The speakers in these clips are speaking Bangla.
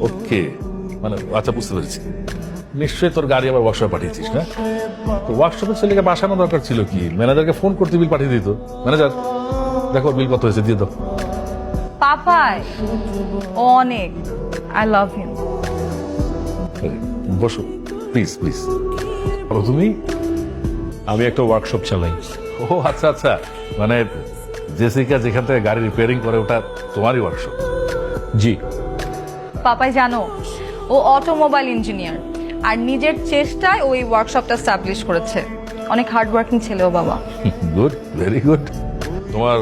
ওকে, মানে আচ্ছা বুঝতে পেরেছি। নিশ্চয়ই তোর গাড়ি আবার ওয়ার্কশপে পাঠিয়েছিস না? তো ওয়ার্কশপের ছেলেকে বাসানো দরকার ছিল কি? ম্যানেজারকে ফোন করতে বিল পাঠিয়ে দিত। ম্যানেজার দেখো বিল কত হয়েছে, দিয়ে দাও। পাপাই অনেক, আই লাভ হিম। বসো প্লিজ প্লিজ। তুমি? আমি একটা ওয়ার্কশপ চালাই। ও আচ্ছা আচ্ছা, মানে জেসিকা যেখান থেকে গাড়ি রিপেয়ারিং করে ওটা তোমারই ওয়ার্কশপ? জি। পাপাই জানো, ও অটোমোবাইল ইঞ্জিনিয়ার, আর নিজের চেষ্টায় ওই ওয়ার্কশপটা স্টাবলিশ করেছে। অনেক হার্ড ওয়ার্কিং ছেলে ও বাবা। Good, very good. তোমার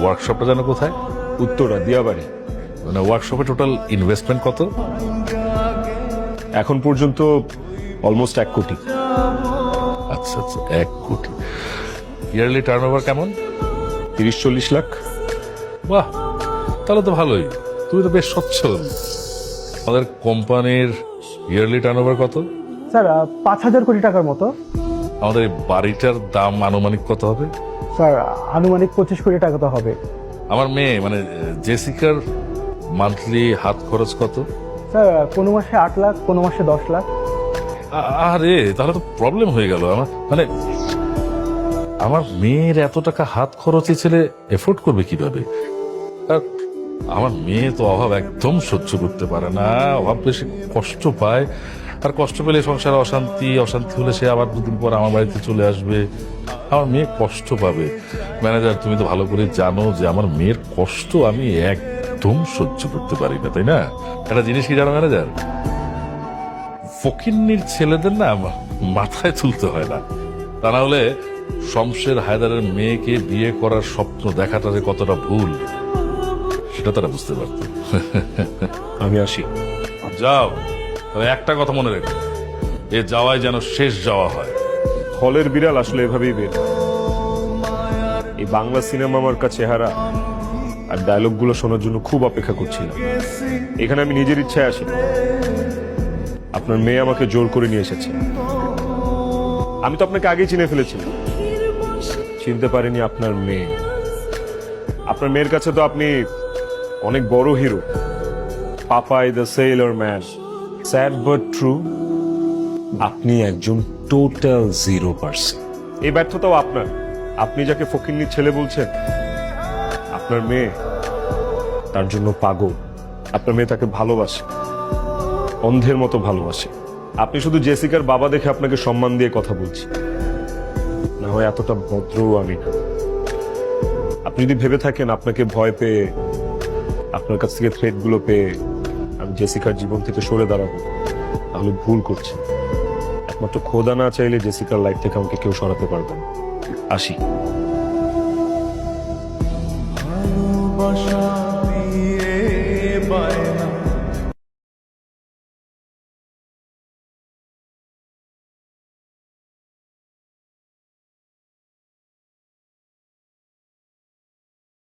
ওয়ার্কশপটা জানো কোথায়? উত্তরা, দিয়াবাড়ি। মানে ওয়ার্কশপে টোটাল ইনভেস্টমেন্ট কত? এখন পর্যন্ত অলমোস্ট 1 কোটি। আচ্ছা আচ্ছা, 1 কোটি। ইয়ারলি টার্নওভার কেমন? 30-40 লাখ। বাহ, তাহলে তো ভালোই। তুমি তো বেশ সচ্ছল। আমাদের কোম্পানির ইয়ারলি টার্নওভার কত? স্যার 5,000 কোটি টাকার মতো। আমাদের এই বাড়িটার দাম আনুমানিক কত হবে? স্যার আনুমানিক 25 কোটি টাকা তো হবে। আমার মেয়ে মানে জেসিকার মান্থলি হাত খরচ কত? স্যার কোনো মাসে 8 লাখ, কোনো মাসে 10 লাখ। আরে তাহলে তো প্রবলেম হয়ে গেল। আমার মানে আমার মেয়ের এত টাকা হাত খরচে ছেলে এফোর্ড করবে কিভাবে? আর আমার মেয়ে তো অভাব একদম সহ্য করতে পারে না, অভাব বেশি কষ্ট পায়। আর কষ্ট পেলে সংসারে অশান্তি, অশান্তি হলে সে আবার 2 দিন পর আমার বাড়িতে চলে আসবে। আমার মেয়ে কষ্ট পাবে। ম্যানেজার তুমি তো ভালো করে জানো যে আমার মেয়ের কষ্ট আমি একদম সহ্য করতে পারি না, তাই না? একটা জিনিস কি জানো ম্যানেজার, ফকিন্নির ছেলেদের না মাথায় তুলতে হয় না। তা না হলে শমশের হায়দারের মেয়েকে বিয়ে করার স্বপ্ন দেখাটা যে কতটা ভুল সেটা তারা বুঝতে পারত। আমি আসি। যাও, তবে একটা কথা মনে রেখো, এ যাওয়াই যেন শেষ যাওয়া হয়। হলের বিড়াল আসলে এভাবেই বের হয়। এই বাংলা সিনেমা আমার কাছে চেহারা আর ডায়লগগুলো শোনার জন্য খুব অপেক্ষা করছিলাম। এখানে আমি নিজের ইচ্ছায় আসি। আপনার মেয়ে আমাকে জোর করে নিয়ে এসেছে। আমি তো আপনাকে আগেই চিনে ফেলেছিলাম, চিনতে পারিনি আপনার মেয়ে। আপনার মেয়ের কাছে তো আপনি অনেক বড় hero, Papai the sailor man. Sad but true, আপনি একজন টোটাল 0%। এই ব্যর্থতাও আপনার। আপনি যাকে ফকিন্নির ছেলে বলছেন, আপনার মেয়ে তার জন্য পাগল। আপনার মেয়ে তাকে ভালোবাসে, অন্ধের মতো ভালোবাসে। আপনি শুধু জেসিকার বাবা দেখে আপনাকে সম্মান দিয়ে কথা বলছি, না হয় এতটা ভদ্রও আমি না। আপনি যদি ভেবে থাকেন আপনাকে ভয় পেয়ে, আপনার কাছ থেকে থ্রেট গুলো পেয়ে আমি জেসিকার জীবন থেকে সরে দাঁড়াবো, তাহলে ভুল করছি। একমাত্র খোদা না চাইলে জেসিকার লাইফ থেকে আমাকে কেউ সরাতে পারবে না। আসি।